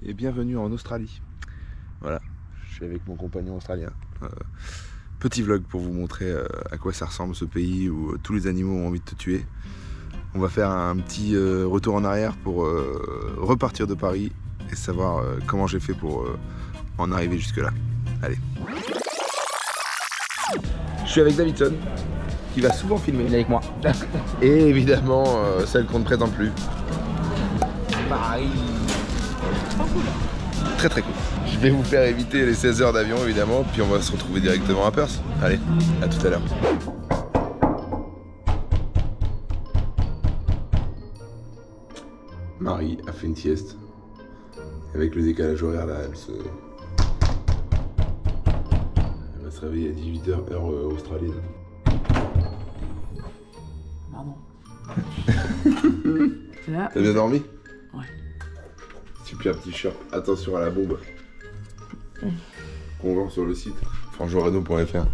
et bienvenue en Australie. Voilà, je suis avec mon compagnon australien. Petit vlog pour vous montrer à quoi ça ressemble ce pays où tous les animaux ont envie de te tuer. On va faire un petit retour en arrière pour repartir de Paris et savoir comment j'ai fait pour en arriver jusque là. Allez. Je suis avec Davidson, qui va souvent filmer. Il est avec moi. Et évidemment, celle qu'on ne présente plus. Paris. Très très cool. Je vais vous faire éviter les 16 heures d'avion évidemment, puis on va se retrouver directement à Perth. Allez, à tout à l'heure. Marie a fait une sieste. Avec le décalage horaire là, elle va se réveiller à 18h heure australienne. Pardon. Là. T'as bien dormi? Ouais. Super t-shirt, attention à la bombe. Qu'on vend sur le site franjorenault.fr.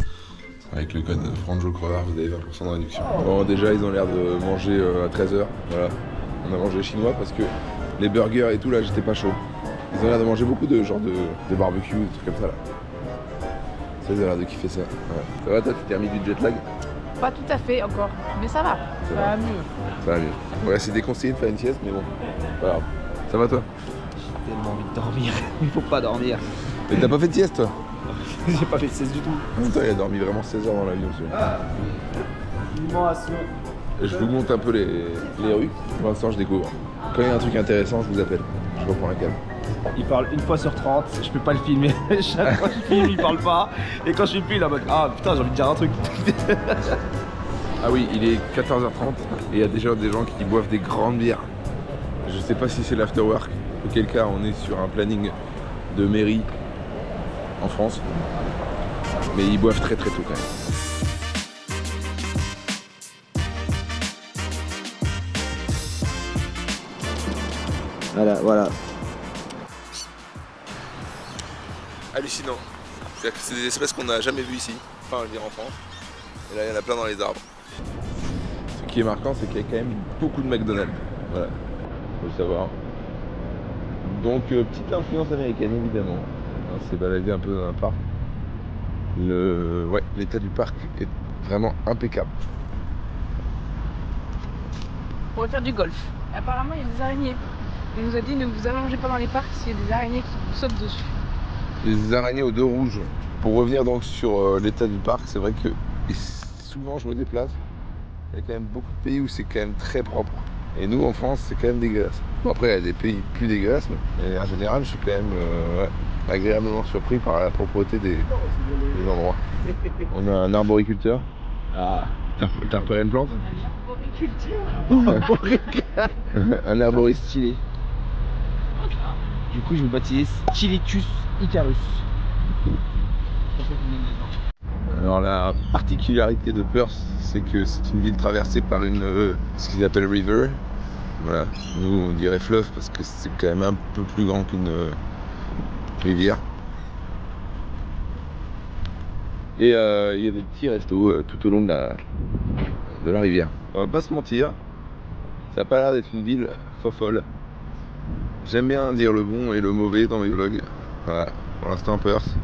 Avec le code FranjoCrevard, vous avez 20% de réduction. Bon, déjà, ils ont l'air de manger à 13h. Voilà. On a mangé chinois parce que les burgers et tout, là, j'étais pas chaud. Ils ont l'air de manger beaucoup de genre de barbecue, des trucs comme ça, là. Ça, ils ont l'air de kiffer ça. Ouais. Ça va, toi, tu t'es remis du jet lag? Pas tout à fait encore, mais ça va. Ça va mieux. Ça va mieux. Ouais, c'est déconseillé de faire une sieste, mais bon, pas grave. Ça va, toi? J'ai tellement envie de dormir. Il faut pas dormir. Mais t'as pas fait de sieste, toi? J'ai pas fait de sieste du tout. Toi, il a dormi vraiment 16 heures dans l'avion, celui-là. Je vous montre un peu les rues. Pour l'instant, je découvre. Quand il y a un truc intéressant, je vous appelle. Je reprends la cam. Il parle une fois sur 30, je peux pas le filmer. Chaque fois que je filme, il parle pas. Et quand je filme plus, il est en mode ah putain, j'ai envie de dire un truc. Ah oui, il est 14h30 et il y a déjà des gens qui boivent des grandes bières. Je sais pas si c'est l'afterwork, auquel cas on est sur un planning de mairie en France. Mais ils boivent très très tôt quand même. Voilà. Hallucinant. C'est des espèces qu'on n'a jamais vues ici, enfin je veux dire en France. Et là il y en a plein dans les arbres. Ce qui est marquant, c'est qu'il y a quand même beaucoup de McDonald's. Voilà, faut le savoir. Donc petite influence américaine évidemment. On s'est baladé un peu dans un parc. L'état du parc est vraiment impeccable. On va faire du golf. Apparemment, il y a des araignées. On nous a dit ne vous allongez pas dans les parcs s'il y a des araignées qui vous sautent dessus. Les araignées aux dos rouges. Pour revenir donc sur l'état du parc, c'est vrai que souvent je me déplace. Il y a quand même beaucoup de pays où c'est quand même très propre. Et nous en France, c'est quand même dégueulasse. Bon, après, il y a des pays plus dégueulasses, mais en général, je suis quand même agréablement surpris par la propreté des endroits. On a un arboriculteur. Ah. T'as repéré une plante? Un arboriste stylé. Du coup, je vais baptiser Stylicus Icarus. Alors la particularité de Perth, c'est que c'est une ville traversée par ce qu'ils appellent river. Voilà, nous on dirait fleuve parce que c'est quand même un peu plus grand qu'une rivière. Et il y a des petits restos tout au long de la rivière. On va pas se mentir, ça a pas l'air d'être une ville fofolle. J'aime bien dire le bon et le mauvais dans mes vlogs. Voilà, pour l'instant Perth.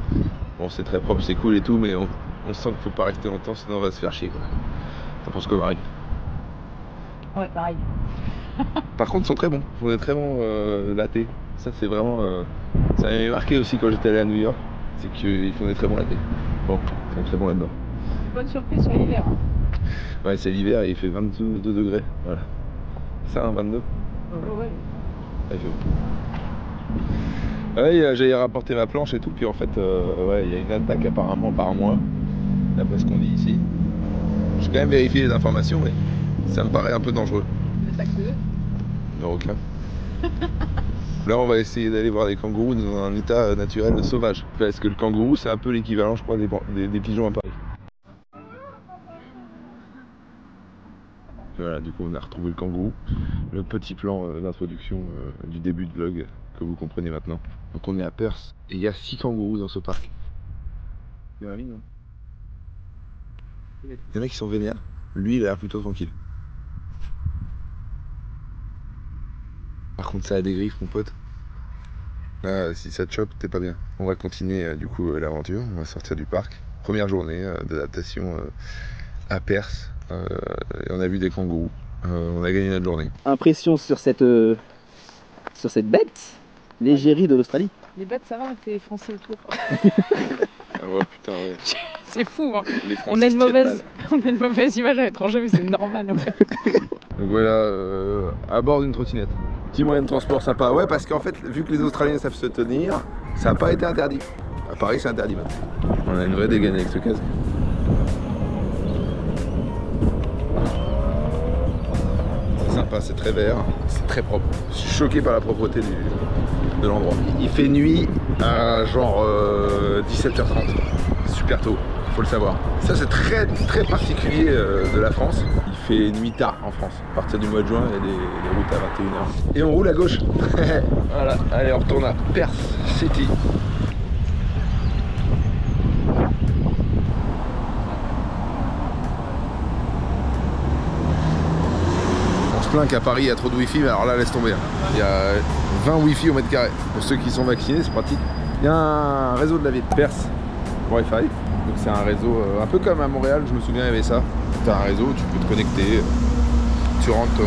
Bon, c'est très propre, c'est cool et tout, mais on sent qu'il faut pas rester longtemps, sinon on va se faire chier, quoi. T'en penses quoi, Marie? Ouais, pareil. Par contre, ils sont très bons. Ils font des très bons lattés. Ça, c'est vraiment. Ça m'avait marqué aussi quand j'étais allé à New York. C'est qu'ils font des très bons lattés. Bon, ils sont très bons là-dedans. Bonne surprise sur l'hiver. Ouais, c'est l'hiver et il fait 22 degrés. Voilà. C'est ça, hein, 22? Ouais. Il fait beau. Ouais, j'ai rapporté ma planche et tout. Puis en fait, il y a une attaque apparemment par mois. D'après ce qu'on dit ici. J'ai quand même vérifié les informations, mais ça me paraît un peu dangereux. L'attaque de requin. Là, on va essayer d'aller voir des kangourous dans un état naturel sauvage. Parce que le kangourou, c'est un peu l'équivalent, je crois, des pigeons à Paris. Voilà, du coup, on a retrouvé le kangourou. Le petit plan d'introduction du début de vlog que vous comprenez maintenant. Donc, on est à Perth et il y a 6 kangourous dans ce parc. Il y en a non? Il y en a qui sont vénères. Lui, il a l'air plutôt tranquille. Par contre, ça a des griffes, mon pote. Là, si ça te chope, t'es pas bien. On va continuer du coup l'aventure. On va sortir du parc. Première journée d'adaptation à Perth. Et on a vu des kangourous. On a gagné notre journée. Impression sur cette bête, l'égérie de l'Australie. Les bêtes, ça va, t'es foncé autour. Ah ouais, putain, ouais. C'est fou, hein. Les Français On a une se tiennent mauvaise, on a une mauvaise image à l'étranger, mais c'est normal. Donc voilà, à bord d'une trottinette. Petit moyen de transport sympa. Ouais, parce qu'en fait, vu que les Australiens savent se tenir, ça n'a pas été interdit. À Paris, c'est interdit maintenant. On a une vraie dégaine avec ce casque. C'est sympa, c'est très vert, c'est très propre. Je suis choqué par la propreté de l'endroit. Il fait nuit à genre 17h30. Super tôt, faut le savoir. Ça, c'est très particulier de la France. Il fait nuit tard en France. À partir du mois de juin, il y a des routes à 21h. Et on roule à gauche. Voilà, allez, on retourne à Perth City. On se plaint qu'à Paris, il y a trop de wifi, mais alors là, laisse tomber. Il y a 20 wifi au mètre carré. Pour ceux qui sont vaccinés, c'est pratique. Il y a un réseau de la ville de Perth, Wi-Fi. Donc c'est un réseau un peu comme à Montréal, je me souviens, il y avait ça. Tu as un réseau, tu peux te connecter, tu rentres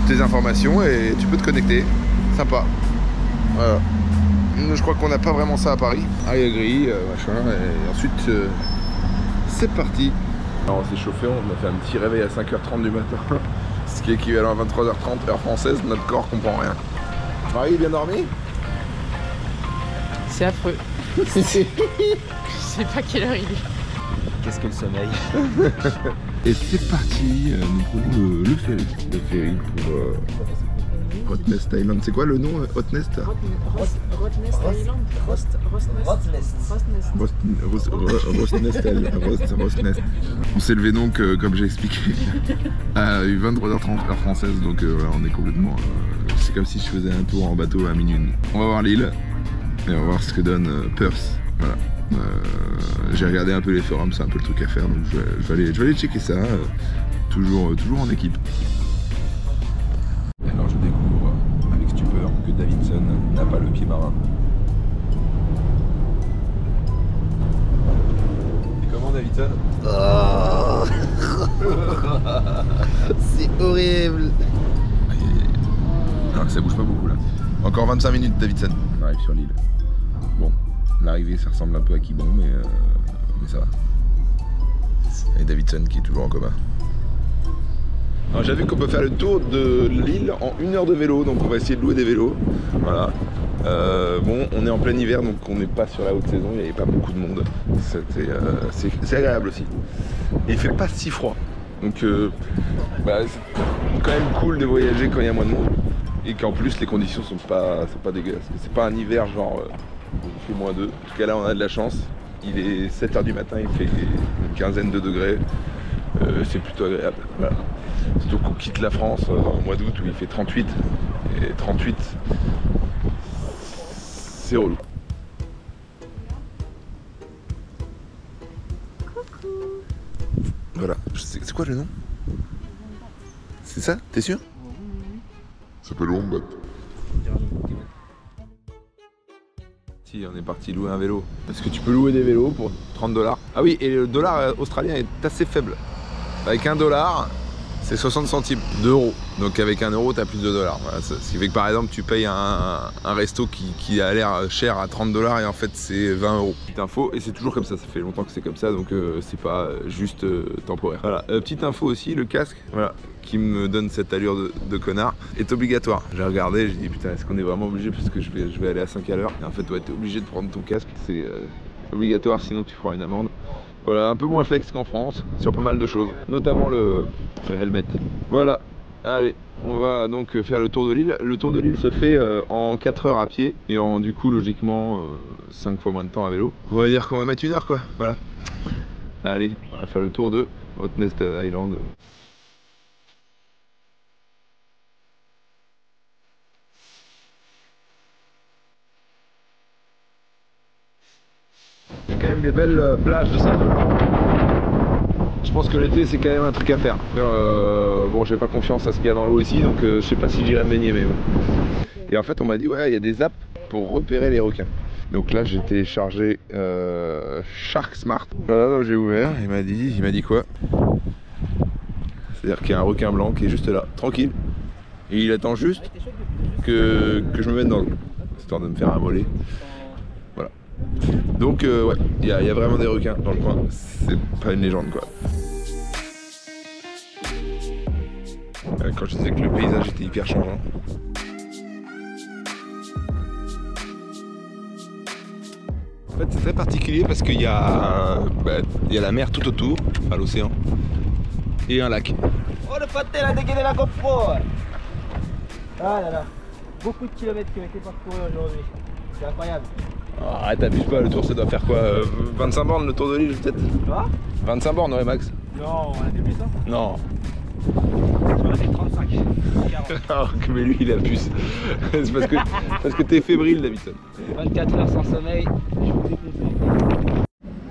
tes informations et tu peux te connecter. Sympa. Voilà. Je crois qu'on n'a pas vraiment ça à Paris. Ah, il y a grille, machin, et ensuite c'est parti. Alors on s'est chauffé, on a fait un petit réveil à 5h30 du matin. Ce qui est équivalent à 23h30 heure française, notre corps comprend rien. Marie, bien dormi? C'est affreux. Je sais pas quelle heure il est. Qu'est-ce que le sommeil? Et c'est parti, nous prenons le ferry. Le ferry pour Rottnest Island. C'est quoi le nom, Rottnest? Rottnest Island. Rottnest. On s'est levé donc, comme j'ai expliqué, à 23h30 heure française. Donc voilà, on est complètement... c'est comme si je faisais un tour en bateau à minuit. On va voir l'île et on va voir ce que donne Perth. Voilà. J'ai regardé un peu les forums, c'est un peu le truc à faire, donc je vais aller checker ça, toujours en équipe. Alors je découvre avec stupeur que Davidson n'a pas le pied marin. Et comment Davidson? Oh c'est horrible. Aïe, aïe, aïe. Alors que ça bouge pas beaucoup là. Encore 25 minutes Davidson. On arrive sur l'île. Bon, l'arrivée ça ressemble un peu à Quiberon, mais ça va. Et Davidson qui est toujours en coma. Alors j'ai vu qu'on peut faire le tour de l'île en 1 heure de vélo, donc on va essayer de louer des vélos. Voilà. Bon, on est en plein hiver, donc on n'est pas sur la haute saison, il n'y avait pas beaucoup de monde. C'est agréable aussi. Et il fait pas si froid. Donc c'est quand même cool de voyager quand il y a moins de monde. Et qu'en plus les conditions sont pas dégueulasses. C'est pas un hiver genre il fait -2. En tout cas là on a de la chance. Il est 7h du matin, il fait une quinzaine de degrés. C'est plutôt agréable. Voilà. Surtout qu'on quitte la France au mois d'août où il fait 38. Et 38, c'est relou. Coucou. Voilà. C'est quoi le nom? C'est ça? T'es sûr? Ça s'appelle Wombat. Si, on est parti louer un vélo. Parce que tu peux louer des vélos pour 30$. Ah oui, et le dollar australien est assez faible. Avec $1, c'est 60 centimes d'euros. Donc avec 1 euro, tu as plus de $. Voilà, ce qui fait que par exemple, tu payes un resto qui a l'air cher à 30$ et en fait c'est 20€. Petite info, et c'est toujours comme ça fait longtemps que c'est comme ça, donc c'est pas juste temporaire. Voilà, petite info aussi, le casque, voilà, qui me donne cette allure de connard, est obligatoire. J'ai regardé, j'ai dit putain, est-ce qu'on est vraiment obligé parce que je vais aller à 5 à l'heure. Et en fait, ouais, t'es obligé de prendre ton casque, c'est obligatoire, sinon tu feras une amende. Voilà, un peu moins flex qu'en France sur pas mal de choses, notamment le helmet. Voilà, allez, on va donc faire le tour de l'île. Le tour de l'île se fait en 4 heures à pied et en du coup logiquement 5 fois moins de temps à vélo. On va dire qu'on va mettre 1 heure quoi, voilà. Allez, on va faire le tour de Rottnest Island. Il y a quand même des belles plages de sable. Je pense que l'été c'est quand même un truc à faire. Bon, j'ai pas confiance à ce qu'il y a dans l'eau ici, donc je sais pas si j'irai me baigner, mais bon. Et en fait on m'a dit ouais, il y a des apps pour repérer les requins. Donc là j'ai téléchargé Shark Smart. Voilà, donc j'ai ouvert, il m'a dit quoi? C'est-à-dire qu'il y a un requin blanc qui est juste là, tranquille. Et il attend juste que je me mette dans l'eau, histoire de me faire immoler. Voilà. Donc ouais, il y a vraiment des requins dans le coin, c'est pas une légende quoi. Quand je disais que le paysage était hyper changeant. En fait c'est très particulier parce qu'il y a la mer tout autour, à l'océan, et un lac. Oh le pâté, il a dégainé la GoPro. Ah là là, beaucoup de kilomètres qui ont été parcourus aujourd'hui. C'est incroyable. Ah t'abuses pas, le tour ça doit faire quoi 25 bornes le tour de l'île peut-être? Quoi? 25 bornes ouais max. Non, on a fait plus ça. Non. On a fait 35. 40. Alors que mais lui il abuse. C'est parce que t'es fébrile d'habitude. 24 heures sans sommeil, je vous ai compris.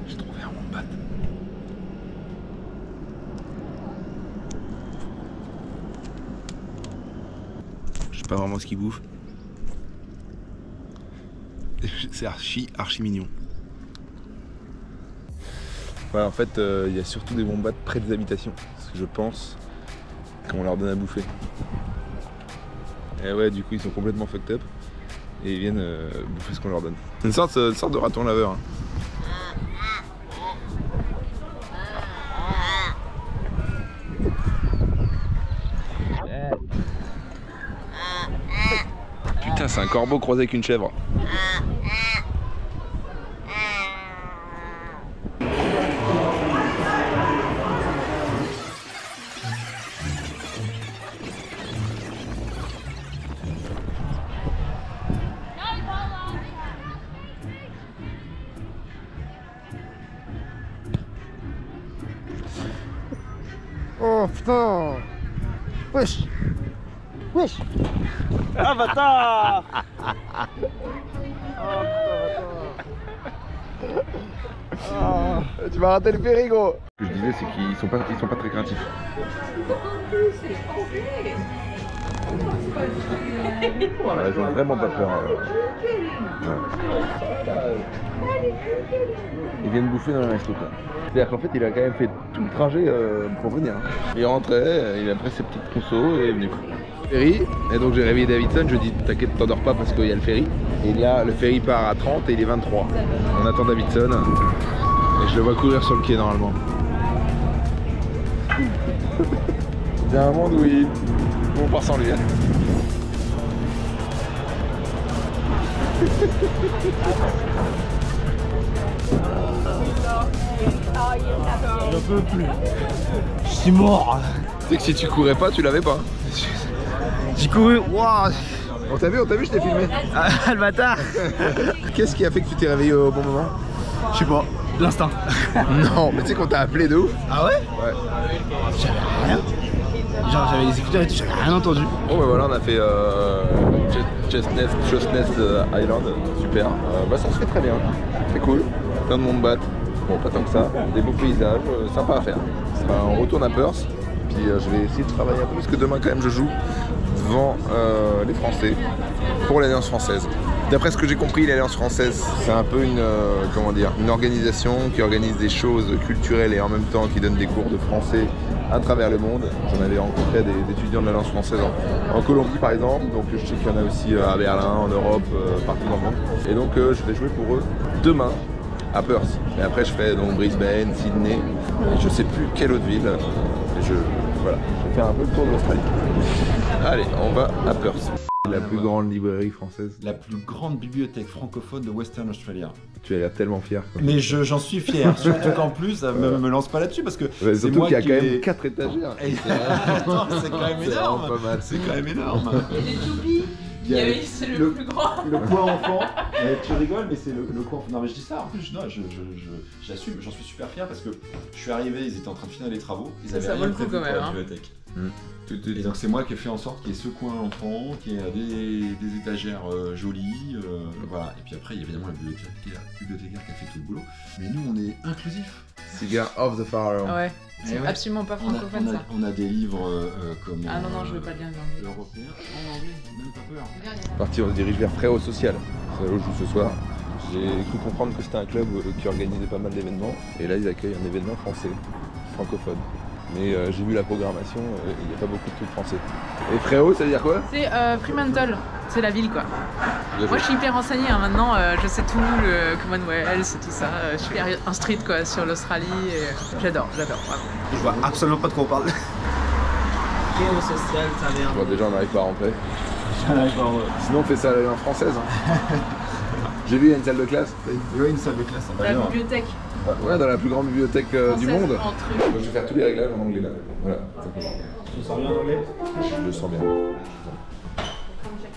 J'ai trouvé un wombat. Je sais pas vraiment ce qu'il bouffe. C'est archi mignon. Voilà, en fait, il y a surtout des wombats près des habitations. Parce que je pense qu'on leur donne à bouffer. Et ouais, du coup, ils sont complètement fucked up. Et ils viennent bouffer ce qu'on leur donne. C'est une sorte de raton laveur. Hein. Putain, c'est un corbeau croisé avec une chèvre. Oh putain. Wesh. Wesh. Ah bâtard. Oh putain. Tu m'as raté le ferry gros. Ce que je disais c'est qu'ils sont pas très craintifs. Voilà, ils ont vraiment pas peur. Ouais. Ils viennent bouffer dans le resto quoi. C'est-à-dire qu'en fait il a quand même fait tout le trajet pour venir. Il rentrait, il a pris ses petites trousseaux et est venu. Ferry, et donc j'ai réveillé Davidson, je dis t'inquiète t'endors pas parce qu'il y a le ferry. Et là le ferry part à 30 et il est 23. On attend Davidson et je le vois courir sur le quai normalement. C'est un monde où on part sans lui. Hein. Je peux plus. Je suis mort. Tu sais que si tu courais pas, tu l'avais pas. J'ai couru. Waouh. On t'a vu, je t'ai filmé. Ah le bâtard. Qu'est-ce qui a fait que tu t'es réveillé au bon moment? Je sais pas. L'instinct. Non, mais tu sais qu'on t'a appelé de ouf. Ah ouais? Ouais. J'avais rien. Genre j'avais les écouteurs et tout, j'avais rien entendu. Bon bah voilà, on a fait Chestnut Island, super. Bah ça se fait très bien, c'est cool. Plein de monde bat. Bon pas tant que ça, des beaux paysages, sympa à faire. On retourne à Perth, puis je vais essayer de travailler un peu parce que demain quand même je joue devant les Français pour l'Alliance Française. D'après ce que j'ai compris, l'Alliance Française, c'est un peu une organisation qui organise des choses culturelles et en même temps qui donne des cours de français à travers le monde. J'en avais rencontré des étudiants de l'Alliance Française en Colombie par exemple, donc je sais qu'il y en a aussi à Berlin, en Europe, partout dans le monde. Et donc je vais jouer pour eux demain à Perth. Et après je ferai donc Brisbane, Sydney, et je sais plus quelle autre ville. Voilà, je vais faire un peu le tour de l'Australie. Allez, on va à Perth. La plus grande librairie française. La plus grande bibliothèque francophone de Western Australia. Tu as l'air tellement fier. Quoi. Mais j'en suis fier, surtout qu'en plus, me lance pas là-dessus parce que ouais, c'est moi qu'il y a qui quand même 4 étagères. C'est quand même énorme. Pas mal. C'est quand même énorme. Et les toupies, c'est le plus grand. Le coin enfant, tu rigoles, mais c'est le coin enfant. Non mais je dis ça en plus, non, j'assume, j'en suis super fier parce que je suis arrivé, ils étaient en train de finir les travaux, ils avaient rien prévu pour la bibliothèque. Et donc c'est moi qui ai fait en sorte qu'il y ait ce coin enfant, qu'il y ait des étagères jolies, voilà. Et puis après il y a évidemment la bibliothécaire qui a fait tout le boulot. Mais nous on est inclusifs. Cigar of the Pharaoh. Ouais, c'est absolument pas francophone ça. On a des livres comme... Ah non, je veux pas lire l'anglais. Européens, en anglais, même pas peur. Parti, on se dirige vers Frérot Social. Frérot joue ce soir. J'ai cru comprendre que c'était un club qui organisait pas mal d'événements. Et là, ils accueillent un événement français, francophone. Mais j'ai vu la programmation, il n'y a pas beaucoup de trucs français. Et Frérot, ça veut dire quoi? C'est Fremantle, c'est la ville quoi. Moi je suis hyper renseignée hein, maintenant, je sais tout, le Commonwealth et tout ça. Je suis hyper instruite quoi sur l'Australie et j'adore vraiment. Je vois absolument pas de quoi on parle. Géosocial, ça vient. Bon, déjà on n'arrive pas à rentrer. D'accord. Sinon on fait ça à la langue française. Hein. J'ai vu, il y a une salle de classe. Oui, une salle de classe, ça va La bien. bibliothèque. Ouais, dans la plus grande bibliothèque du monde. Française, en truc. Donc, je vais faire tous les réglages en anglais là. Voilà, simplement. Tu sens bien en anglais? Je le sens bien.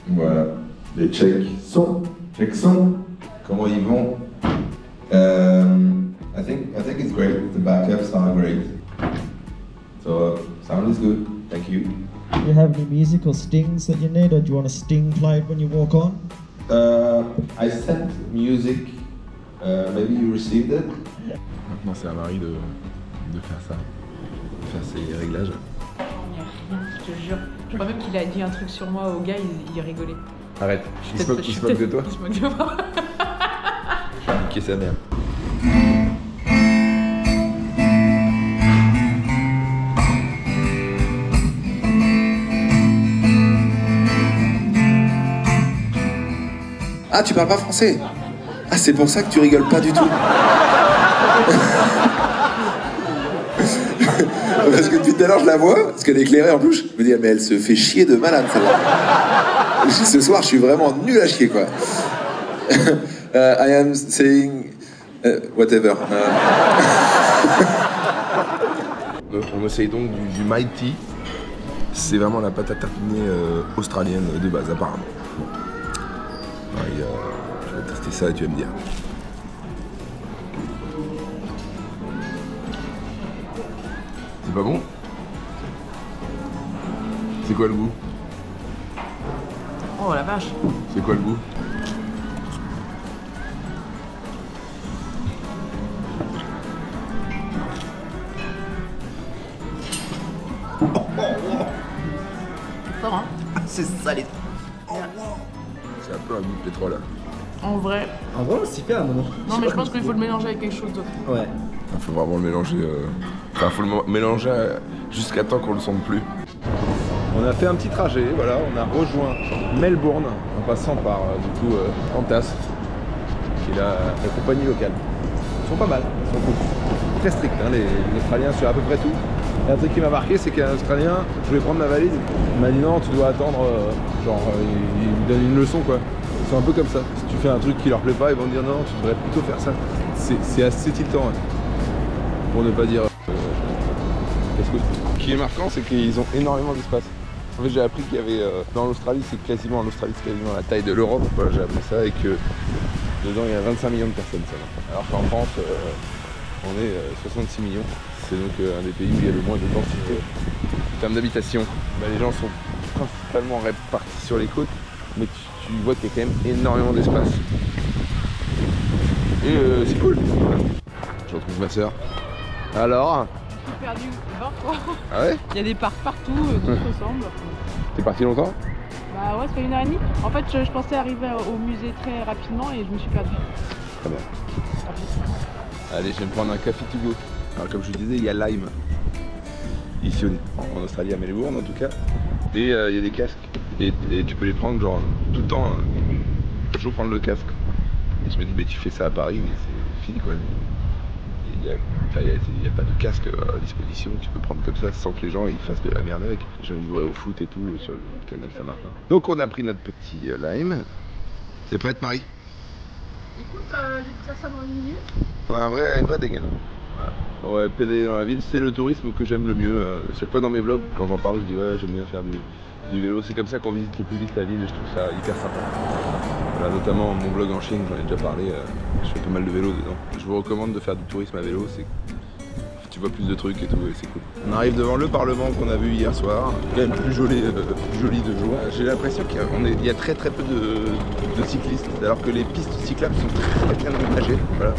Voilà. Les checks sont. Comment ils vont? I think it's great. The backups are great. So sound is good. Thank you. Do you have any musical stings that you need, or do you want a sting played when you walk on? I sent music. Maybe you received it. Maintenant c'est à Marie de faire ça, de faire ses réglages. Il n'y a rien, je te jure. Je crois même qu'il a dit un truc sur moi au gars, il rigolait. Arrête, il se moque de toi. Il se moque de moi. Niquer sa mère. Ah, tu parles pas français? Ah, c'est pour ça que tu rigoles pas du tout. Parce que depuis tout à l'heure, je la vois, parce qu'elle est éclairée en plus. Je me dis, mais elle se fait chier de malade, celle-là. Ce soir, je suis vraiment nul à chier, quoi. I am saying... whatever. On essaye donc du Mighty. C'est vraiment la pâte à tartiner australienne de base, apparemment. Bon. Je vais tester ça et tu vas me dire. C'est pas bon? C'est quoi le goût? Oh la vache. C'est quoi le goût? Fort hein. C'est salé. C'est un peu un goût de pétrole. En vrai. En vrai, c'est super un moment. Non mais je pense qu'il faut le mélanger avec quelque chose d'autre. Ouais. Il faut vraiment le mélanger. Enfin, faut le mélanger jusqu'à temps qu'on le sente plus. On a fait un petit trajet, voilà, on a rejoint Melbourne en passant par du coup Qantas, qui est la compagnie locale. Ils sont pas mal, ils sont très stricts, hein, les Australiens sur à peu près tout. Et un truc qui m'a marqué, c'est qu'un Australien, je voulais prendre ma valise, il m'a dit non, tu dois attendre, il me donne une leçon quoi. Ils sont un peu comme ça. Si tu fais un truc qui leur plaît pas, ils vont te dire non, tu devrais plutôt faire ça. C'est assez tiltant, hein, pour ne pas dire. Ce qui est marquant, c'est qu'ils ont énormément d'espace. En fait, j'ai appris qu'il y avait dans l'Australie, c'est quasiment la taille de l'Europe. Voilà, j'ai appris ça et que dedans il y a 25 millions de personnes seulement. Alors qu'en France, on est 66 millions. C'est donc un des pays où il y a le moins de densité. En termes d'habitation, les gens sont principalement répartis sur les côtes, mais tu vois qu'il y a quand même énormément d'espace. Et c'est cool. Je retrouve ma soeur. Alors? Je suis perdu 20 fois. Ah ouais? Il y a des parcs partout, tout se ressemble. T'es parti longtemps? Bah ouais, ça fait 1h30. En fait, je pensais arriver au musée très rapidement et je me suis perdue. Très bien. Allez, je vais me prendre un café to go. Alors comme je vous disais, il y a Lime. Ici en Australie, à Melbourne en tout cas. Et il y a des casques. Et tu peux les prendre genre tout le temps. Toujours prendre le casque. Et je me dis, mais tu fais ça à Paris, mais c'est fini quoi. Il n'y a pas de casque à disposition, tu peux prendre comme ça sans que les gens ils fassent de la merde avec. Les gens ils jouent au foot et tout sur le canal Saint-Martin. Donc on a pris notre petit Lime. C'est prête Marie? Écoute, je vais te faire ça dans une minute. Ouais, une vraie dégaine. Voilà. Ouais, pédaler dans la ville, c'est le tourisme que j'aime le mieux. Chaque fois dans mes vlogs, quand j'en parle, je dis ouais, j'aime bien faire du vélo. C'est comme ça qu'on visite le plus vite la ville et je trouve ça hyper sympa. Voilà, notamment mon vlog en Chine, j'en ai déjà parlé, je fais pas mal de vélo dedans. Je vous recommande de faire du tourisme à vélo, tu vois plus de trucs et tout et c'est cool. On arrive devant le Parlement qu'on a vu hier soir, quand même plus joli de jour. J'ai l'impression qu'il y a très peu de cyclistes, alors que les pistes cyclables sont très bien aménagées. Voilà.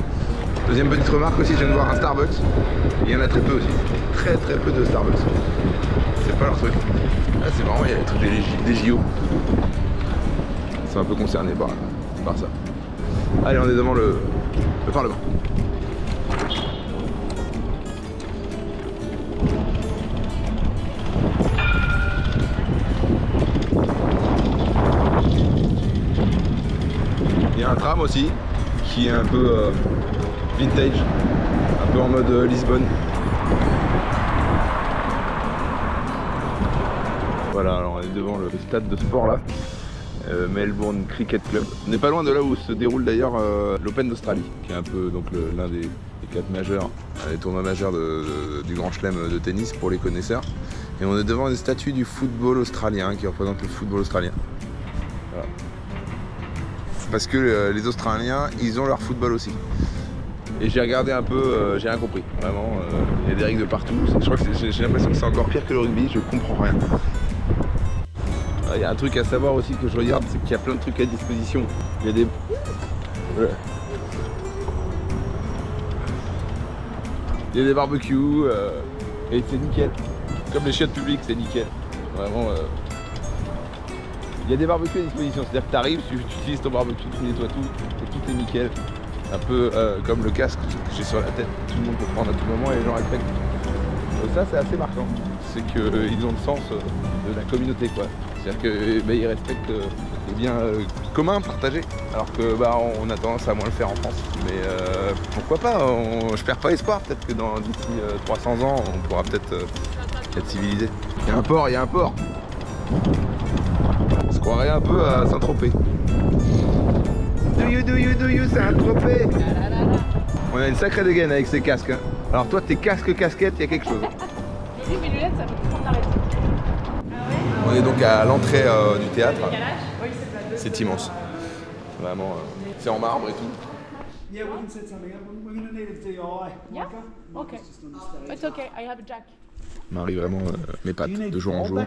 Deuxième petite remarque aussi, je viens de voir un Starbucks. Il y en a très peu aussi. Très peu de Starbucks. C'est pas leur truc. Là c'est vraiment, il y a les trucs des JO. Ils sont un peu concernés par par ça. Allez, on est devant le Parlement. Il y a un tram aussi qui est un peu vintage, un peu en mode Lisbonne. Voilà, alors on est devant le stade de sport là, Melbourne Cricket Club. On n'est pas loin de là où se déroule d'ailleurs l'Open d'Australie, qui est un peu donc l'un des 4 majeurs, les tournois majeurs du Grand Chelem de tennis pour les connaisseurs. Et on est devant des statues du football australien qui représentent le football australien. Voilà. Parce que les Australiens, ils ont leur football aussi. Et j'ai regardé un peu, j'ai rien compris. Vraiment, il y a des règles de partout. Je crois que j'ai l'impression que c'est encore pire que le rugby, je comprends rien. Il y a un truc à savoir aussi que je regarde, c'est qu'il y a plein de trucs à disposition. Il y a des... Ouais. Il y a des barbecues, et c'est nickel. Comme les chiottes publiques, c'est nickel. Vraiment... Il y a des barbecues à disposition, c'est-à-dire que tu arrives, tu utilises ton barbecue, tu nettoies tout, et tout est nickel. Un peu comme le casque que j'ai sur la tête, tout le monde peut prendre à tout moment et les gens respectent. Et ça, c'est assez marquant. C'est qu'ils ont le sens de la communauté, quoi. C'est-à-dire qu'ils respectent les biens communs, partagés. Alors que on a tendance à moins le faire en France. Mais pourquoi pas, je perds pas espoir. Peut-être que d'ici 300 ans, on pourra peut-être être civilisé. Il y a un port, il y a un port. On se croirait un peu à Saint-Tropez. Do you, Saint-Tropez. On a une sacrée dégaine avec ces casques. Hein. Alors toi, tes casques, casquettes, il y a quelque chose. Oui, mes lunettes, ça peut prendre l'arrêt. On est donc à l'entrée du théâtre. C'est immense. Vraiment, c'est en marbre et tout. Yeah, we can set something up. We're going to need a DI. Yeah? Okay. It's okay, I have a jack. Marie vraiment mes pattes de jour en jour.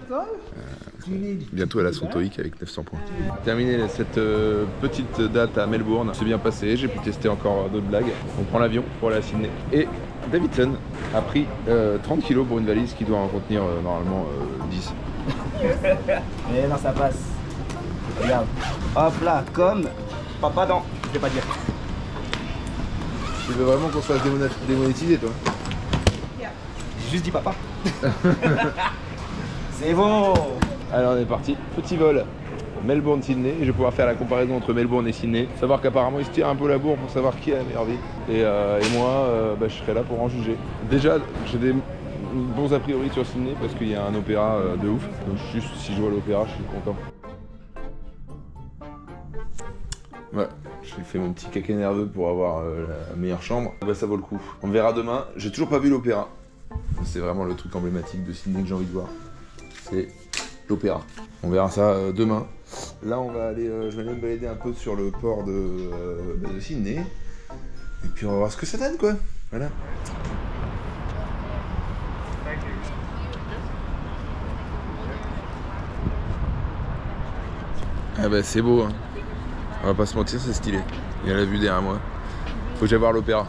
Bientôt elle a son TOEIC avec 900 points. Terminé cette petite date à Melbourne, c'est bien passé, j'ai pu tester encore d'autres blagues. On prend l'avion pour aller à Sydney. Et Davidson a pris 30 kg pour une valise qui doit en contenir normalement 10. Eh non, ça passe. Regarde. Hop là, comme papa dans. Je vais pas dire. Tu veux vraiment qu'on se fasse démonétiser, toi? J'ai juste dit papa. C'est bon. Alors on est parti. Petit vol Melbourne-Sydney. Et je vais pouvoir faire la comparaison entre Melbourne et Sydney. Savoir qu'apparemment ils se tirent un peu la bourre pour savoir qui a la meilleure vie. Et moi, je serai là pour en juger. Déjà, j'ai des bons a priori sur Sydney parce qu'il y a un opéra de ouf. Donc juste si je vois l'opéra, je suis content. Ouais, j'ai fait mon petit caca nerveux pour avoir la meilleure chambre. Bah, ça vaut le coup. On verra demain. J'ai toujours pas vu l'opéra. C'est vraiment le truc emblématique de Sydney que j'ai envie de voir. C'est l'opéra. On verra ça demain. Là, on va aller, je vais aller me balader un peu sur le port de Sydney. Et puis on va voir ce que ça donne, quoi. Voilà. Ah bah c'est beau, hein. On va pas se mentir, c'est stylé. Il y a la vue derrière moi. Faut que j'aille voir l'opéra.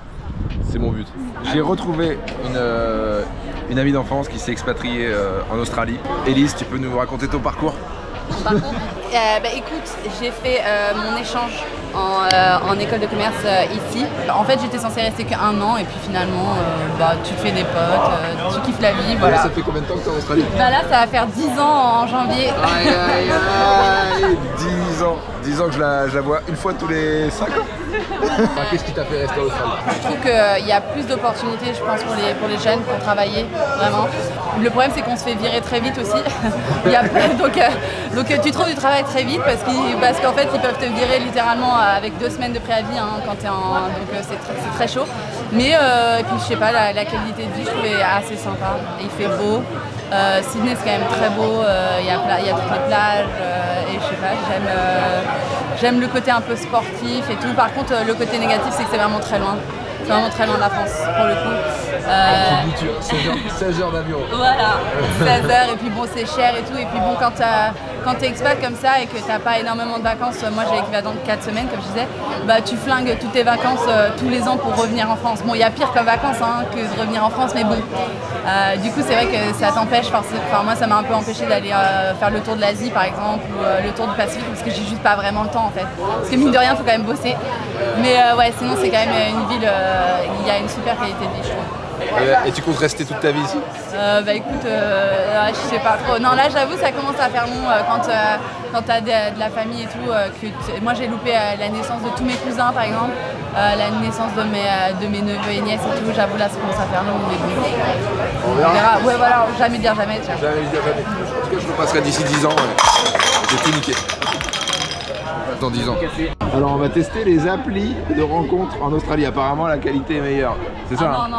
C'est mon but. J'ai retrouvé une amie d'enfance qui s'est expatriée en Australie. Élise, tu peux nous raconter ton parcours? Écoute, j'ai fait mon échange en école de commerce ici. En fait, j'étais censée rester qu'1 an et puis finalement, tu te fais des potes, tu kiffes la vie, voilà. Et ça fait combien de temps que tu es en Australie? Là, ça va faire 10 ans en janvier. Aïe, aïe, aïe, 10 ans. 10 ans que je la vois une fois tous les 5 ans. Qu'est-ce qui t'a fait rester en Australie? Je trouve qu'il y a plus d'opportunités, je pense, pour les jeunes pour travailler, vraiment. Le problème, c'est qu'on se fait virer très vite aussi. Donc tu trouves du travail très vite parce qu'en fait, ils peuvent te virer littéralement avec 2 semaines de préavis quand t'es donc c'est très chaud. Mais et puis je sais pas, la qualité de vie, je trouvais assez sympa. Il fait beau. Sydney, c'est quand même très beau. Il y a toutes les plages et je sais pas, j'aime le côté un peu sportif et tout. Par contre, le côté négatif, c'est que c'est vraiment très loin. C'est vraiment très loin de la France, pour le coup. 16 heures d'avion. Voilà, 16 heures, et puis bon, c'est cher et tout. Et puis bon, quand quand t'es expat comme ça et que t'as pas énormément de vacances, moi j'ai l'équivalent de 4 semaines comme je disais, bah tu flingues toutes tes vacances tous les ans pour revenir en France. Bon, il y a pire comme vacances hein, que de revenir en France, mais bon. Du coup c'est vrai que ça t'empêche, enfin moi ça m'a un peu empêché d'aller faire le tour de l'Asie par exemple, ou le tour du Pacifique, parce que j'ai juste pas vraiment le temps en fait. Parce que mine de rien, faut quand même bosser. Mais ouais, sinon c'est quand même une ville, il y a une super qualité de vie je trouve. Et tu comptes rester toute ta vie ici? Bah écoute, je sais pas trop. Non là j'avoue ça commence à faire long quand t'as de la famille et tout. Moi j'ai loupé la naissance de tous mes cousins par exemple, la naissance de mes neveux et nièces et tout. J'avoue là ça commence à faire long, mais bon. On verra. Ouais voilà, jamais dire jamais. Tiens. Jamais dire jamais. En tout cas je me passerai d'ici 10 ans. J'ai tout niqué. Dans 10 ans. Alors on va tester les applis de rencontres en Australie. Apparemment la qualité est meilleure. C'est ça ah, hein?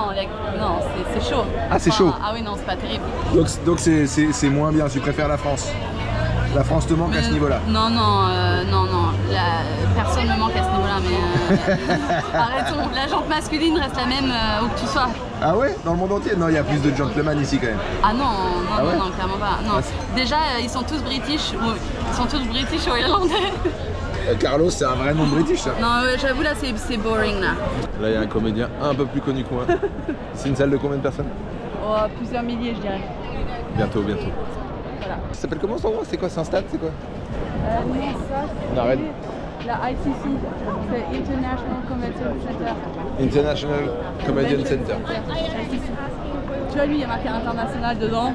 Non, c'est chaud. Ah c'est chaud. Ah oui non c'est pas terrible. Donc c'est moins bien, tu préfères la France? La France te manque à ce niveau-là? Non, personne ne me manque à ce niveau-là, mais arrêtons, la jante masculine reste la même où que tu sois. Ah ouais? Dans le monde entier? Non, il y a plus de gentlemen ici quand même. Ah non, clairement pas. Non. Déjà, ils sont tous british, ou irlandais. Carlos, c'est un vrai nom british ça? Non, j'avoue là, c'est boring là. Là, il y a un comédien un peu plus connu que moi. C'est une salle de combien de personnes? Oh, plusieurs milliers, je dirais. Bientôt. Voilà. Ça s'appelle comment cet endroit? C'est quoi? C'est un stade? C'est quoi? Non, ça, on arrête. La ICC, c'est International Convention Center. International Comedian Center. Tu vois, lui, il y a marqué international dedans.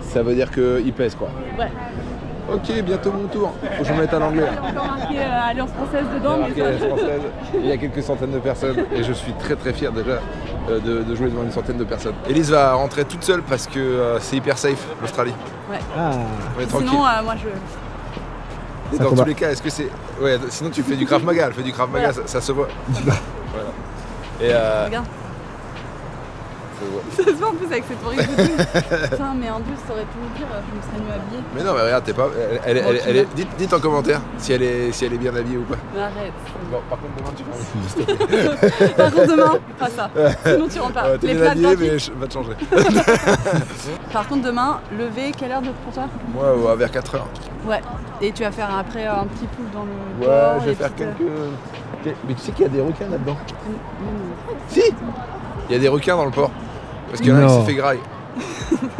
Ça veut dire qu'il pèse quoi? Ouais. Ok, bientôt mon tour. Faut que je me mette en anglais. Il y a encore marqué Alliance Française dedans. Mais Alliance Française. Il y a quelques centaines de personnes et je suis très fier déjà de jouer devant une centaine de personnes. Elise va rentrer toute seule parce que c'est hyper safe l'Australie. Ouais. On est tranquille. Sinon, moi je... Et dans tous les cas, est-ce que c'est... Ouais, sinon tu fais du Krav Maga. Elle fait du Krav Maga, voilà. ça se voit. Voilà. Et regarde. Ça se voit en plus avec cette horrible douce. Putain, mais en douce, t'aurais pu me dire, je me serais mieux habillée. Mais non, mais regarde, t'es pas. Elle est... Dites en commentaire si elle est bien habillée ou pas. Mais arrête. Bon, par contre, demain, tu vas. Par contre, demain, pas ça. Sinon, tu rentres pas. T'es bien habillée, mais va te changer. Par contre, demain, lever, quelle heure pour toi? Moi, vers 4h. Ouais. Et tu vas faire après un petit pool dans le. Ouais, je vais faire quelques. Mais tu sais qu'il y a des requins là-dedans? Si! Il y a des requins dans le port. Parce qu'il y en a qui s'est fait graille.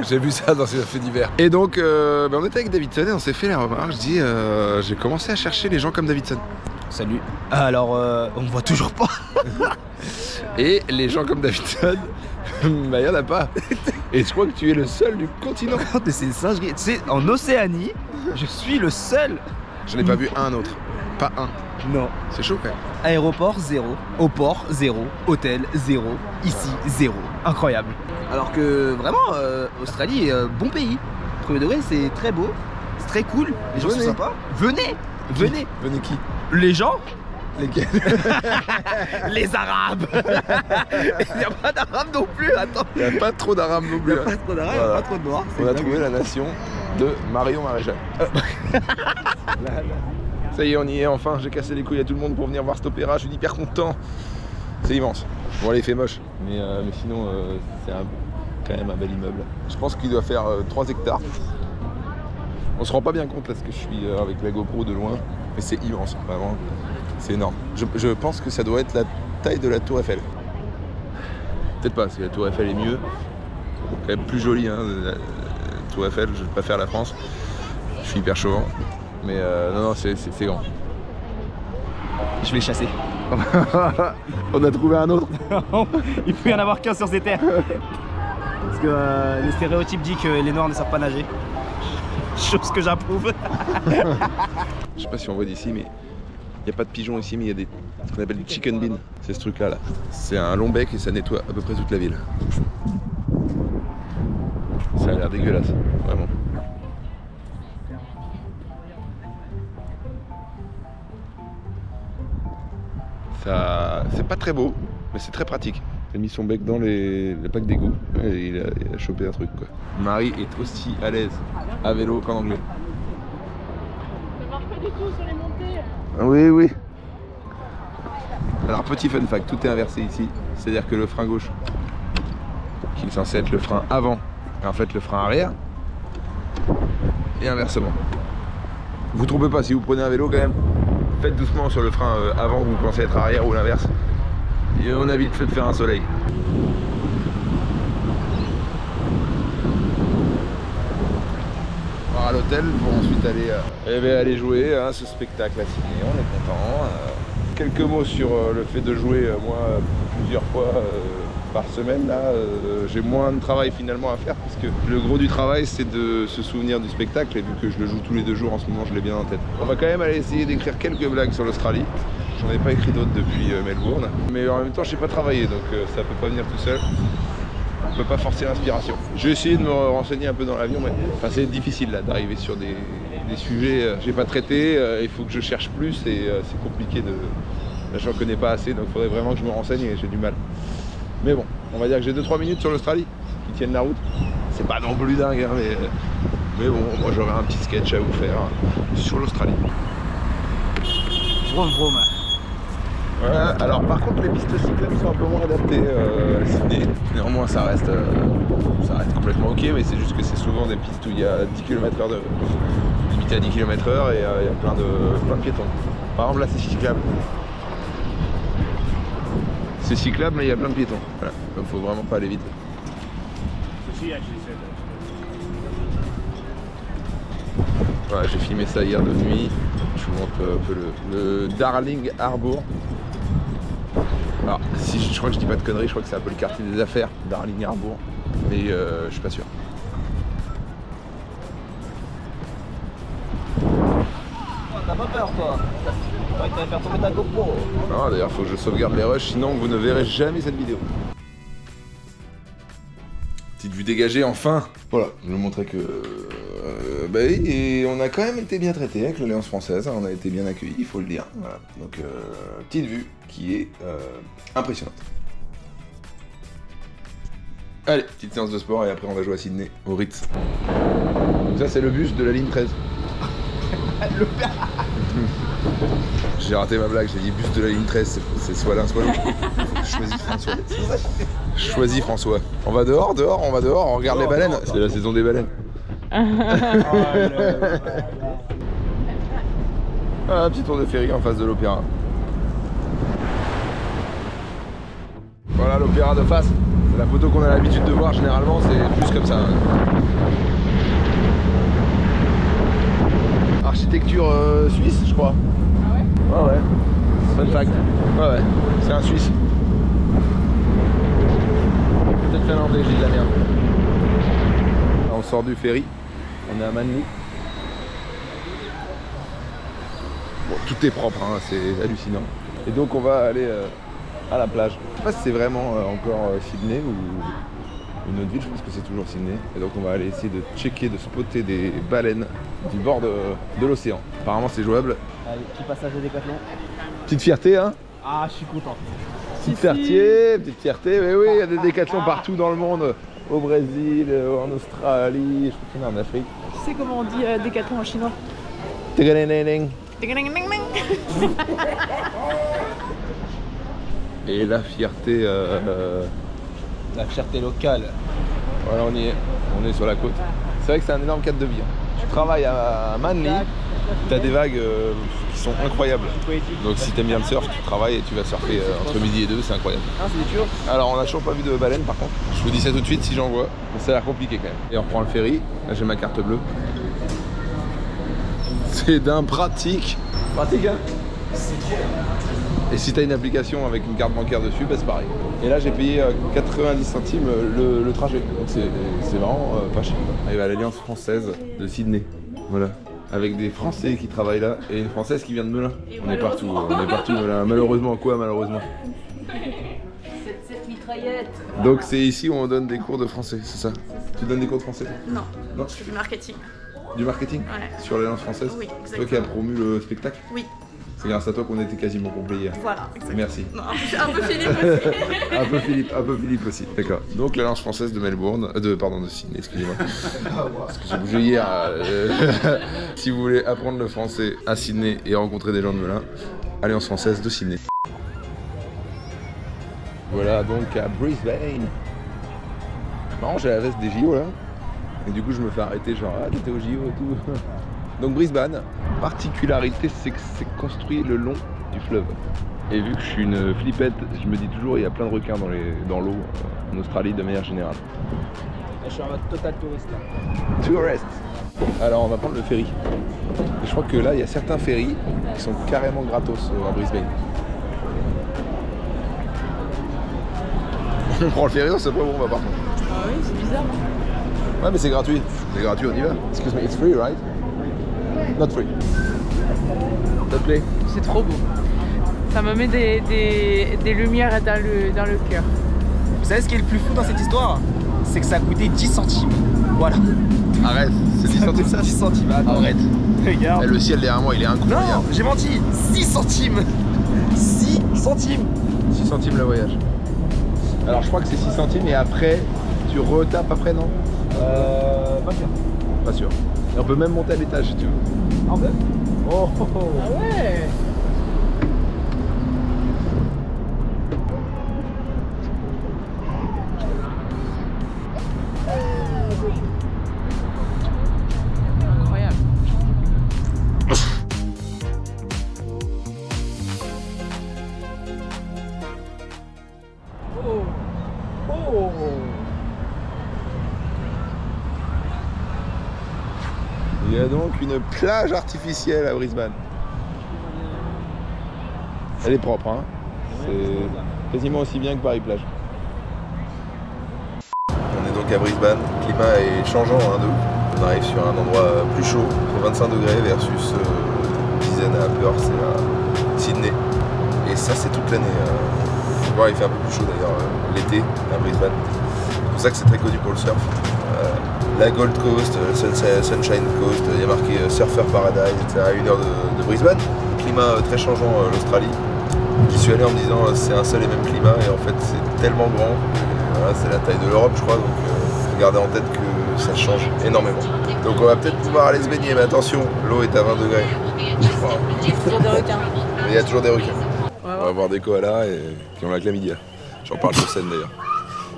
J'ai vu ça dans ces faits divers. Et donc, on était avec Davidson et on s'est fait la remarque. Je dis, j'ai commencé à chercher les gens comme Davidson. Salut. Alors, on me voit toujours pas. Et les gens comme Davidson, bah, y en a pas. Et je crois que tu es le seul du continent. C'est une singerie. Tu sais, en Océanie, je suis le seul. Je n'ai pas vu un autre. Pas un. Non. C'est chaud quand même. Aéroport 0, au port 0, hôtel 0, ici 0. Incroyable. Alors que vraiment, Australie, bon pays. Premier degré, c'est très beau, c'est très cool, les gens sont sympas. Venez. Venez qui? Les gens. Lesquels? Les Arabes. Il n'y a pas d'Arabes non plus, attends. Il n'y a pas trop d'Arabes non plus. Il n'y a pas trop d'Arabes, voilà. Pas trop de Noirs. On a trouvé la nation de Marion Maréchal. Ça y est, on y est enfin. J'ai cassé les couilles à tout le monde pour venir voir cet opéra. Je suis hyper content. C'est immense. Bon, là, il fait moche. Mais sinon, c'est quand même un bel immeuble. Je pense qu'il doit faire 3 hectares. On se rend pas bien compte parce que je suis avec la GoPro de loin. Mais c'est immense, vraiment. C'est énorme. Je pense que ça doit être la taille de la Tour Eiffel. Peut-être pas, parce que la Tour Eiffel est mieux. Quand même plus jolie, hein. La Tour Eiffel, je préfère la France. Je suis hyper chauvin. Mais non, c'est grand. Je vais chasser. On a trouvé un autre. Il peut y en avoir qu'un sur ces terres. Parce que le stéréotype dit que les Noirs ne savent pas nager. Chose que j'approuve. Je sais pas si on voit d'ici, mais il n'y a pas de pigeons ici, mais il y a ce qu'on appelle du chicken bean. C'est ce truc-là. Là. C'est un long bec et ça nettoie à peu près toute la ville. Ça a l'air dégueulasse, vraiment. C'est pas très beau, mais c'est très pratique. Il a mis son bec dans les packs d'égout et il a chopé un truc quoi. Marie est aussi à l'aise à vélo qu'en anglais. Ça marche pas du tout sur les montées. Oui, oui. Alors petit fun fact, tout est inversé ici. C'est-à-dire que le frein gauche, qui est censé être le frein avant, est en fait le frein arrière. Et inversement. Vous trompez pas, si vous prenez un vélo quand même, faites doucement sur le frein avant que vous pensez être arrière ou l'inverse. Et on a vite fait de faire un soleil. On va à l'hôtel pour ensuite aller jouer à ce spectacle à Sydney. On est content. Quelques mots sur le fait de jouer moi plusieurs fois par semaine. Là, j'ai moins de travail finalement à faire puisque le gros du travail c'est de se souvenir du spectacle et vu que je le joue tous les 2 jours en ce moment, je l'ai bien en tête. On va quand même aller essayer d'écrire quelques blagues sur l'Australie. J'en ai pas écrit d'autres depuis Melbourne, mais en même temps je sais pas travailler donc ça peut pas venir tout seul. On peut pas forcer l'inspiration. Je vais essayer de me renseigner un peu dans l'avion, mais enfin, c'est difficile là d'arriver sur des sujets que j'ai pas traités. Il faut que je cherche plus et c'est compliqué de. Là, j'en connais pas assez, donc il faudrait vraiment que je me renseigne et j'ai du mal. Mais bon, on va dire que j'ai 2-3 minutes sur l'Australie qui tiennent la route. C'est pas non plus dingue, hein, mais bon, moi j'aurai un petit sketch à vous faire sur l'Australie. Vroom vroom. Voilà, alors par contre les pistes cyclables sont un peu moins adaptées à Sydney. Néanmoins ça reste complètement ok, mais c'est juste que c'est souvent des pistes où il y a 10 km/h limité à 10 km/h et il y a plein de piétons. Par exemple là c'est cyclable. C'est cyclable mais il y a plein de piétons. Voilà, donc faut vraiment pas aller vite. Voilà, j'ai filmé ça hier de nuit. Je vous montre un peu le Darling Harbour. Alors, si je crois que je dis pas de conneries, je crois que c'est un peu le quartier des affaires, Darling Harbour, mais je suis pas sûr. T'as pas peur toi? Ouais, tu vas faire tomber ta GoPro. Non, d'ailleurs, faut que je sauvegarde les rushs, sinon vous ne verrez jamais cette vidéo. Petite vue dégagée, enfin. Voilà, je vous montrais que bah oui, et on a quand même été bien traité avec l'Alliance française, hein, on a été bien accueillis, il faut le dire. Voilà. Donc petite vue qui est impressionnante. Allez, petite séance de sport et après on va jouer à Sydney, au Ritz. Donc ça c'est le bus de la ligne 13. J'ai raté ma blague, j'ai dit bus de la ligne 13, c'est soit l'un soit l'autre. Choisis François. Choisis François. On va dehors, on regarde les baleines, c'est la saison des baleines. Un petit tour de ferry en face de l'opéra. Voilà l'opéra de face. C'est la photo qu'on a l'habitude de voir généralement, c'est plus comme ça. Architecture suisse je crois. Ah ouais? Ouais ouais. Fun fact. Ouais ouais. C'est un Suisse. Peut-être finlandais, j'ai de la merde. On sort du ferry. On est à Manly. Bon, tout est propre, hein, c'est hallucinant. Et donc on va aller à la plage. Je sais pas si c'est vraiment encore Sydney ou une autre ville, je pense que c'est toujours Sydney. Et donc on va aller essayer de checker, de spotter des baleines du bord de l'océan. Apparemment c'est jouable. Allez, petit passage de Décathlon. Petite fierté, hein? Ah, je suis content. Petite fierté, mais oui, il y a des décathlons partout dans le monde. Au Brésil, en Australie, je crois qu'il y en a en Afrique. Tu sais comment on dit décathlon en chinois? Et la fierté... La fierté locale. Voilà, on est sur la côte. C'est vrai que c'est un énorme cadre de vie. Tu travailles à Manly, tu as des vagues qui sont incroyables. Donc si t'aimes bien le surf, tu travailles et tu vas surfer entre midi et 2, c'est incroyable. Ah, c'est dur. Alors on a toujours pas vu de baleine par contre. Je vous dis ça tout de suite si j'en vois. Mais ça a l'air compliqué quand même. Et on reprend le ferry. Là j'ai ma carte bleue. C'est d'un pratique. Pratique hein. C'est trop bien. Et si t'as une application avec une carte bancaire dessus, bah c'est pareil. Et là j'ai payé 90 centimes le trajet. Donc c'est vraiment pas cher. Arrive à l'Alliance française de Sydney. Voilà. Avec des Français qui travaillent là et une Française qui vient de Melun. On est partout Melun. Malheureusement quoi, malheureusement. Cette mitraillette. Donc c'est ici où on donne des cours de français, c'est ça? Tu donnes des cours de français? Non, non, je fais du marketing. Du marketing? Ouais. Sur l'Alliance française? Oui, exactement. C'est toi qui as promu le spectacle? Oui. C'est grâce à toi qu'on était quasiment complet hier. Voilà, exactement. Merci. Non, un peu Philippe aussi. un peu Philippe aussi, d'accord. Donc l'Alliance française de Melbourne, de Sydney, excusez-moi. Parce que j'ai bougé hier. Si vous voulez apprendre le français à Sydney et rencontrer des gens de Melun, Alliance française de Sydney. Voilà donc à Brisbane. Marrant, j'ai la veste des JO là. Et du coup je me fais arrêter genre ah t'étais au JO et tout. Donc Brisbane, particularité, c'est que c'est construit le long du fleuve. Et vu que je suis une flippette, je me dis toujours il y a plein de requins dans l'eau en Australie de manière générale. Je suis en mode total touriste là. Tourist. Alors on va prendre le ferry. Et je crois que là il y a certains ferries qui sont carrément gratos à Brisbane. On prend le ferry, on sait pas où on va par contre. Ah oui, c'est bizarre. Ouais mais c'est gratuit. C'est gratuit, on y va. Excuse me, it's free, right? Not free. Ça te plaît? C'est trop beau. Ça me met des lumières dans le cœur. Vous savez ce qui est le plus fou dans cette histoire? C'est que ça a coûté 10 centimes. Voilà. Arrête, c'est 10 centimes ça? 10 centimes, attends. Arrête. Regarde. Le ciel derrière moi il est incroyable. Non, j'ai menti. 6 centimes. 6 centimes. 6 centimes le voyage. Alors je crois que c'est 6 centimes et après tu retapes après, non? Pas sûr. Pas sûr. Et on peut même monter à l'étage si tu veux. Ah ouais? Oh. Ah ouais. Incroyable. Oh. Oh. Il y a donc une plage artificielle à Brisbane. Elle est propre, hein. C'est quasiment aussi bien que Paris-Plage. On est donc à Brisbane. Le climat est changeant, hein, de ouf. On arrive sur un endroit plus chaud, il fait 25 degrés versus une dizaine à Perth et à Sydney. Et ça, c'est toute l'année. Il fait un peu plus chaud d'ailleurs l'été à Brisbane. C'est pour ça que c'est très connu pour le surf. La Gold Coast, Sunshine Coast, il y a marqué Surfer Paradise, etc. à 1 heure de Brisbane. Climat très changeant l'Australie. J'y suis allé en me disant c'est un seul et même climat et en fait c'est tellement grand. Voilà, c'est la taille de l'Europe je crois, donc gardez en tête que ça change énormément. Donc on va peut-être pouvoir aller se baigner, mais attention, l'eau est à 20 degrés. Il y a toujours des requins. Il y a toujours des requins. On va voir des koalas qui ont la chlamydia. J'en parle sur scène d'ailleurs.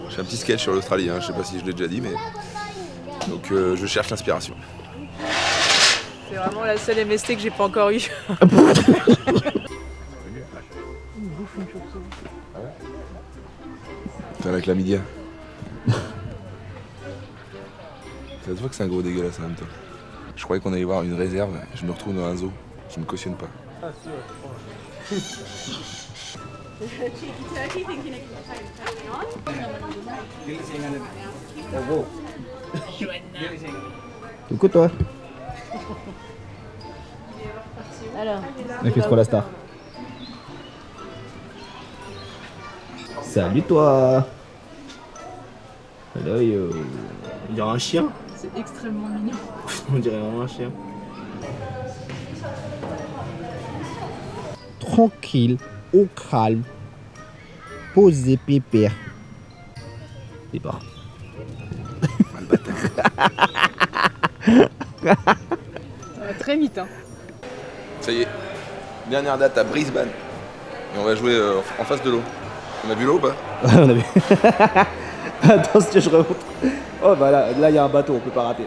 J'ai un petit sketch sur l'Australie, hein. Je sais pas si je l'ai déjà dit, mais... Donc je cherche l'inspiration. C'est vraiment la seule MST que j'ai pas encore eue. T'as la chlamydia. Ça se voit que c'est un gros dégueulasse en même temps. Je croyais qu'on allait voir une réserve, je me retrouve dans un zoo. Je ne cautionne pas. Écoute toi. Alors. Elle fait trop la star. Salut toi. Hello yo. On dirait un chien. C'est extrêmement mignon. On dirait vraiment un chien. Tranquille, au calme, posé pépère. C'est pas. Ça va très vite, hein. Ça y est, dernière date à Brisbane. Et on va jouer en face de l'eau. On a vu l'eau ou pas? On a vu. Attends, si je remonte. Oh bah là il y a un bateau, on peut pas rater.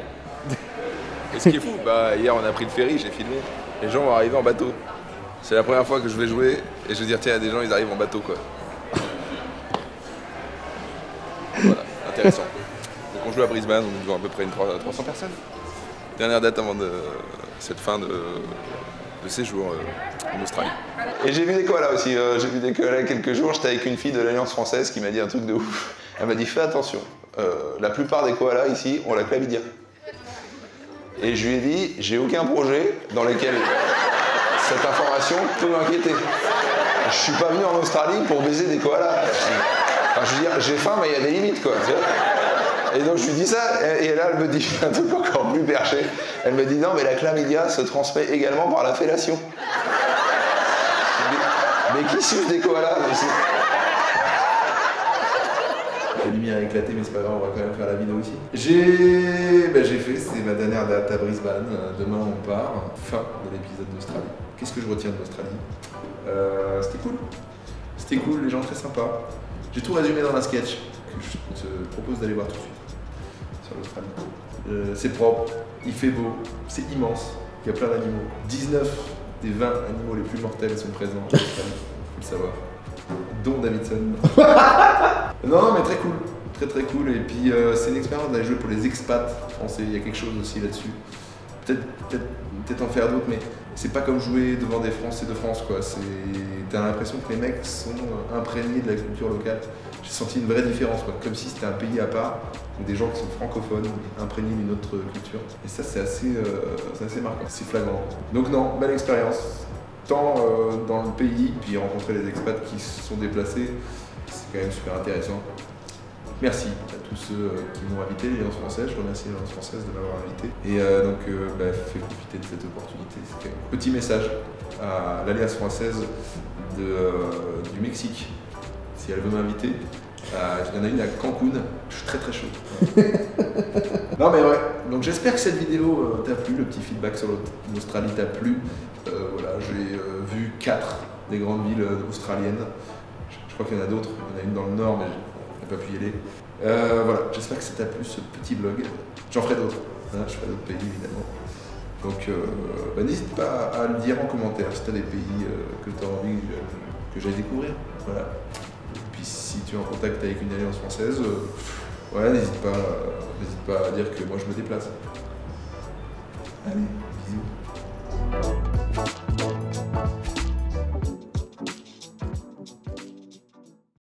Et ce qui est fou, bah hier on a pris le ferry, j'ai filmé. Les gens vont arriver en bateau. C'est la première fois que je vais jouer et je vais dire tiens, il y a des gens, ils arrivent en bateau quoi. Voilà, intéressant. Donc on joue à Brisbane, on joue à peu près 300 personnes. Dernière date avant cette fin de séjour en Australie. Et j'ai vu des koalas aussi, j'ai vu des koalas il y a quelques jours, j'étais avec une fille de l'Alliance française qui m'a dit un truc de ouf. Elle m'a dit fais attention, la plupart des koalas ici ont la chlamydia. Et je lui ai dit j'ai aucun projet dans lequel cette information peut m'inquiéter. Je suis pas venu en Australie pour baiser des koalas. Enfin, je veux dire, j'ai faim mais il y a des limites quoi. Et donc je lui dis ça, et là elle me dit un truc encore plus perché. Elle me dit non mais la chlamydia se transmet également par la fellation. Mais qui suce des koalas? La lumière a éclaté mais c'est pas grave, on va quand même faire la vidéo ici. J'ai fait, c'est ma dernière date à Brisbane. Demain on part, fin de l'épisode d'Australie. Qu'est-ce que je retiens de l'Australie? C'était cool. C'était cool, les gens très sympas. J'ai tout résumé dans un sketch que je te propose d'aller voir tout de suite sur l'Australie. C'est propre, il fait beau, c'est immense. Il y a plein d'animaux. 19 des 20 animaux les plus mortels sont présents en Australie, faut le savoir. Dont Davidson. Non, mais très cool. Très cool. Et puis c'est une expérience d'aller jouer pour les expats français. Il y a quelque chose aussi là-dessus. Peut-être en faire d'autres, mais c'est pas comme jouer devant des Français de France, quoi. T'as l'impression que les mecs sont imprégnés de la culture locale. J'ai senti une vraie différence, quoi. Comme si c'était un pays à part, des gens qui sont francophones, imprégnés d'une autre culture. Et ça, c'est assez marquant, c'est flagrant. Donc non, belle expérience. Tant dans le pays, puis rencontrer les expats qui se sont déplacés, c'est quand même super intéressant. Merci à tous ceux qui m'ont invité, l'Alliance française. Je remercie l'Alliance française de m'avoir invité. Et fais profiter de cette opportunité. C'est un petit message à l'Alliance française du Mexique. Si elle veut m'inviter, il y en a une à Cancun. Je suis très chaud. Non mais ouais, donc j'espère que cette vidéo t'a plu, le petit feedback sur l'Australie t'a plu. Voilà, j'ai vu 4 des grandes villes australiennes. Je crois qu'il y en a d'autres, il y en a une dans le nord, mais j'ai pas pu y aller. Voilà, j'espère que ça t'a plu ce petit vlog. J'en ferai d'autres, je ferai d'autres pays évidemment. Donc n'hésite pas à le dire en commentaire si tu as des pays que tu as envie que j'aille découvrir. Voilà. Et puis si tu es en contact avec une alliance française, ouais, n'hésite pas à dire que moi je me déplace. Allez, bisous.